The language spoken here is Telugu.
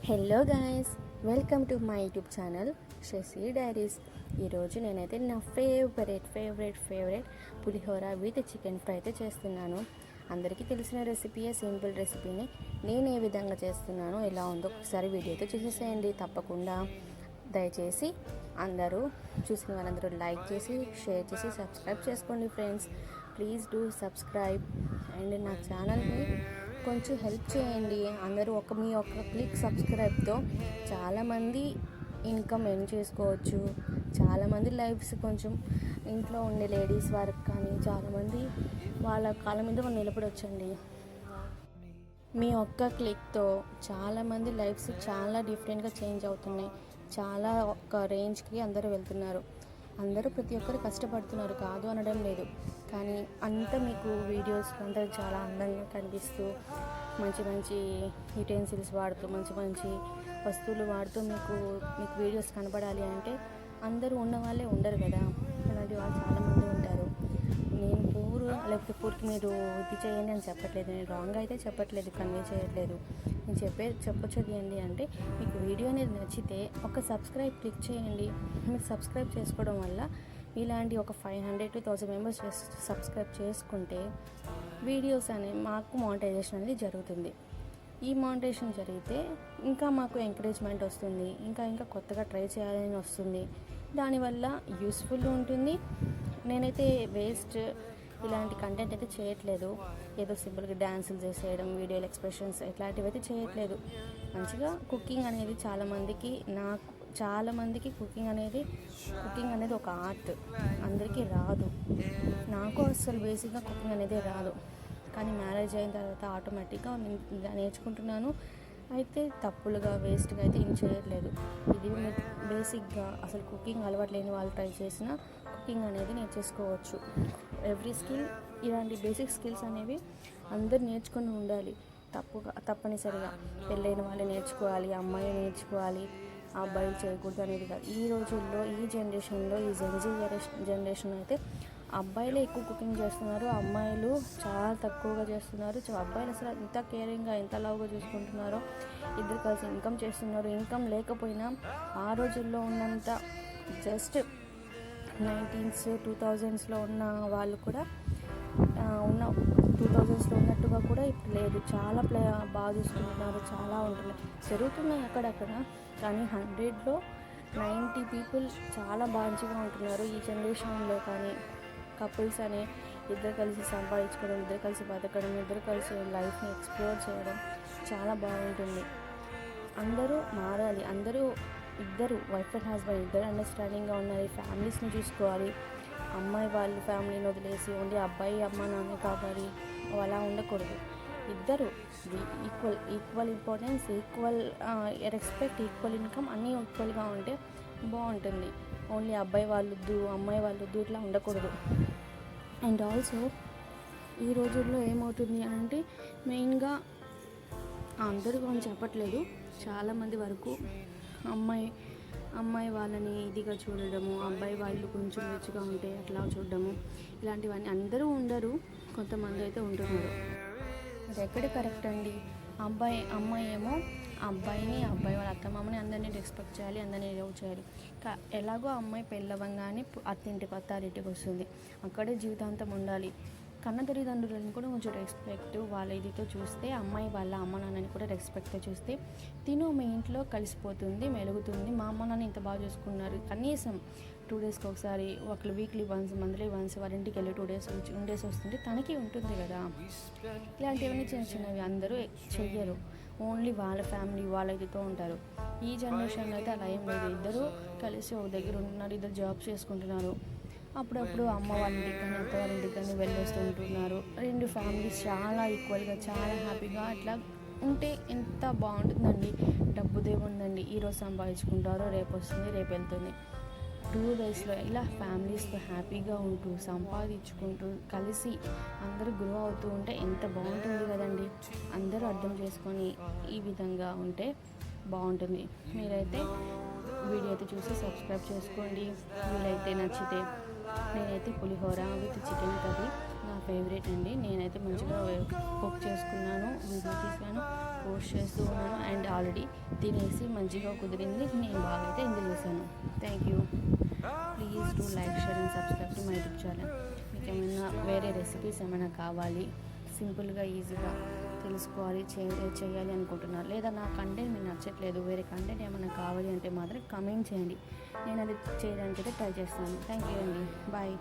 Hello guys, welcome to my YouTube channel Sashi diaries. ఈరోజు నేనైతే నా favourite pulihora with chicken fry అయితే చేస్తున్నాను. అందరికీ తెలిసిన రెసిపీయే, సింపుల్ రెసిపీని నేను ఏ విధంగా చేస్తున్నానో ఎలా ఉందో ఒకసారి వీడియోతో చూసేసేయండి. తప్పకుండా దయచేసి అందరూ చూసిన వాళ్ళందరూ లైక్ చేసి, షేర్ చేసి, సబ్స్క్రైబ్ చేసుకోండి friends. Please do subscribe and నా ఛానల్ని కొంచెం హెల్ప్ చేయండి. అందరూ మీ ఒక్క క్లిక్ సబ్స్క్రైబ్తో చాలామంది ఇన్కమ్ ఎర్న్ చేసుకోవచ్చు. చాలామంది లైఫ్స్ కొంచెం ఇంట్లో ఉండే లేడీస్ వారికి కానీ చాలామంది వాళ్ళ కాళ్ళ మీద వాళ్ళు నిలబడొచ్చండి. మీ ఒక్క క్లిక్తో చాలామంది లైఫ్స్ చాలా డిఫరెంట్గా చేంజ్ అవుతున్నాయి. చాలా ఒక రేంజ్కి అందరూ వెళ్తున్నారు. అందరూ ప్రతి ఒక్కరు కష్టపడుతున్నారు, కాదు అనడం లేదు. కానీ అంత మీకు వీడియోస్ అంతా చాలా అందంగా కనిపిస్తూ మంచి యుటెన్సిల్స్ వాడుతూ మంచి వస్తువులు వాడుతూ మీకు వీడియోస్ కనపడాలి అంటే అందరూ ఉన్న వాళ్ళే ఉండరు కదా. అలాంటి వాళ్ళు చాలామంది ఉంటారు. నేను లేకపోతే పూర్కి మీరు ఇది చేయండి అని చెప్పట్లేదు, నేను రాంగ్ అయితే చెప్పట్లేదు, కన్వే చేయట్లేదు. నేను చెప్పొచ్చేది ఏంటి అంటే, మీకు వీడియో అనేది నచ్చితే ఒక సబ్స్క్రైబ్ క్లిక్ చేయండి. మీరు సబ్స్క్రైబ్ చేసుకోవడం వల్ల ఇలాంటి ఒక 500 to 1000 మెంబర్స్ సబ్స్క్రైబ్ చేసుకుంటే వీడియోస్ అనేవి మాకు మానిటైజేషన్ అనేది జరుగుతుంది. ఈ మానిటైజేషన్ జరిగితే ఇంకా మాకు ఎంకరేజ్మెంట్ వస్తుంది, ఇంకా కొత్తగా ట్రై చేయాలని వస్తుంది. దానివల్ల యూస్ఫుల్ ఉంటుంది. నేనైతే వేస్ట్ ఇలాంటి కంటెంట్ అయితే చేయట్లేదు. ఏదో సింపుల్గా డ్యాన్సులు చేసేయడం, వీడియోలు ఎక్స్ప్రెషన్స్ ఇట్లాంటివి అయితే చేయట్లేదు. మంచిగా కుకింగ్ అనేది చాలామందికి కుకింగ్ అనేది ఒక ఆర్ట్. అందరికీ రాదు. నాకు అసలు బేసిక్గా కుకింగ్ అనేది రాదు. కానీ మ్యారేజ్ అయిన తర్వాత ఆటోమేటిక్గా నేను నేర్చుకుంటున్నాను. అయితే తప్పులుగా వేస్ట్గా అయితే ఏం చేయట్లేదు. ఇది బేసిక్గా అసలు కుకింగ్ అలవాటు లేని వాళ్ళు ట్రై చేసిన కుకింగ్ అనేది నేర్చేసుకోవచ్చు. ఎవ్రీ స్కిల్, ఇలాంటి బేసిక్ స్కిల్స్ అనేవి అందరూ నేర్చుకుని ఉండాలి. తప్పనిసరిగా పెళ్ళైన వాళ్ళు నేర్చుకోవాలి, అమ్మాయి నేర్చుకోవాలి, అబ్బాయిలు చేయకూడదు అనేది కాదు. ఈ రోజుల్లో, ఈ జనరేషన్లో, ఈ జనరేషన్ అయితే అబ్బాయిలే ఎక్కువ కుకింగ్ చేస్తున్నారు, అమ్మాయిలు చాలా తక్కువగా చేస్తున్నారు. అబ్బాయిలు అసలు ఎంత కేరింగ్గా, ఎంత లవ్గా చూసుకుంటున్నారో, ఇద్దరు కలిసి ఇన్కమ్ చేస్తున్నారు. ఇన్కమ్ లేకపోయినా ఆ రోజుల్లో ఉన్నంత జస్ట్ 19s 2000sలో ఉన్న వాళ్ళు కూడా 2000sలో ఉన్నట్టుగా కూడా ఇప్పుడు లేదు. చాలా బాగా చూసుకుంటున్నారు, చాలా జరుగుతున్నాయి అక్కడక్కడ. కానీ 100లో 90 పీపుల్ చాలా మంచిగా ఉంటున్నారు ఈ జనరేషన్లో. కానీ కపుల్స్ అని ఇద్దరు కలిసి సంపాదించుకోవడం, ఇద్దరు కలిసి బతకడం, ఇద్దరు కలిసి లైఫ్ని ఎక్స్ప్లోర్ చేయడం చాలా బాగుంటుంది. అందరూ మారాలి. ఇద్దరు వైఫ్ అండ్ హస్బెండ్ ఇద్దరు అండర్స్టాండింగ్గా ఉండాలి. ఫ్యామిలీస్ని చూసుకోవాలి. అమ్మాయి వాళ్ళ ఫ్యామిలీని వదిలేసి ఓన్లీ అబ్బాయి అమ్మ నాన్న కావాలి అలా ఉండకూడదు. ఇద్దరు equal importance, equal respect, equal income అన్నీ ఈక్వల్గా ఉంటే బాగుంటుంది. ఓన్లీ అబ్బాయి వాళ్ళొద్దు, అమ్మాయి వాళ్ళొద్దు ఇట్లా ఉండకూడదు. అండ్ ఆల్సో ఈ రోజుల్లో ఏమవుతుంది అంటే, మెయిన్గా అందరూ అని చెప్పట్లేదు, చాలామంది వరకు అమ్మాయి వాళ్ళని ఇదిగా చూడడము, అబ్బాయి వాళ్ళు కొంచెం రిచ్గా ఉంటే అట్లా చూడడము, ఇలాంటివన్నీ అందరూ ఉండరు, కొంతమంది అయితే ఉంటున్నారు. అది ఎక్కడ కరెక్ట్ అండి? అమ్మాయి ఏమో అబ్బాయి వాళ్ళ అత్తమామని అందరినీ రెస్పెక్ట్ చేయాలి, అందరినీ లవ్ చేయాలి. ఎలాగో అమ్మాయి పెళ్ళవంగానే అత్తారింటికి వస్తుంది, అక్కడే జీవితాంతం ఉండాలి. కన్న తల్లిదండ్రులను కూడా కొంచెం రెస్పెక్ట్ వాళ్ళ ఇదితో చూస్తే, అమ్మాయి వాళ్ళ అమ్మ నాన్నని కూడా రెస్పెక్ట్తో చూస్తే తిను మీ ఇంట్లో కలిసిపోతుంది, మెలుగుతుంది. మా అమ్మ నాన్న ఇంత బాగా చూసుకున్నారు, కనీసం 2 daysకి ఒకసారి, ఒకళ్ళు వీక్లీ వన్స్, మంత్లీ వన్స్ వాళ్ళ ఇంటికి వెళ్ళి 2 days ఉండేసి వస్తుంటే తనకి ఉంటుంది కదా. ఇలాంటివన్నీ చిన్నవి అందరూ చెయ్యరు. ఓన్లీ వాళ్ళ ఫ్యామిలీ వాళ్ళ ఇదితో ఉంటారు. ఈ జనరేషన్లో అయితే అలా ఏం లేదు. ఇద్దరు కలిసి ఒక దగ్గర ఉంటున్నారు, ఇద్దరు జాబ్ చేసుకుంటున్నారు. అప్పుడప్పుడు అమ్మ వాళ్ళ ఇంటికి కానీ అత్త వాళ్ళ ఇంటికి కానీ వెళ్ళొస్తుంటున్నారు. 2 ఫ్యామిలీస్ చాలా ఈక్వల్గా, చాలా హ్యాపీగా అట్లా ఉంటే ఎంత బాగుంటుందండి. డబ్బుదేముందండి, ఈరోజు సంపాదించుకుంటారో రేపు వస్తుంది, రేపు వెళ్తుంది. 2 daysలో ఇలా ఫ్యామిలీస్తో హ్యాపీగా ఉంటూ, సంపాదించుకుంటూ, కలిసి అందరూ గ్రో అవుతూ ఉంటే ఎంత బాగుంటుంది కదండి. అందరూ అర్థం చేసుకొని ఈ విధంగా ఉంటే బాగుంటుంది. మీరైతే వీడియో అయితే చూసి సబ్స్క్రైబ్ చేసుకోండి. వీలైతే నచ్చితే. నేనైతే పులిహోర విత్ చికెన్ కర్రీ నా ఫేవరెట్ అండి. నేనైతే మంచిగా కుక్ చేసుకున్నాను, వీడియో తీసాను, పోస్ట్ చేస్తూ ఉన్నాను. అండ్ ఆల్రెడీ తినేసి మంచిగా కుదిరింది. నేను బాగా అయితే ఎంజాయ్ చేశాను. Thank you. Please do like, share and subscribe to my YouTube channel. మీకు ఏమైనా వేరే రెసిపీస్ ఏమైనా కావాలి, సింపుల్గా ఈజీగా తెలుసుకోవాలి చేయాలి అనుకుంటున్నారు, లేదా నా కంటెంట్ మీకు నచ్చట్లేదు, వేరే కంటెంట్ ఏమైనా కావాలి అంటే మాత్రం కమెంట్ చేయండి. నేను అది చేయడానికి అయితే ట్రై చేస్తాను. థ్యాంక్ యూ అండి. బాయ్.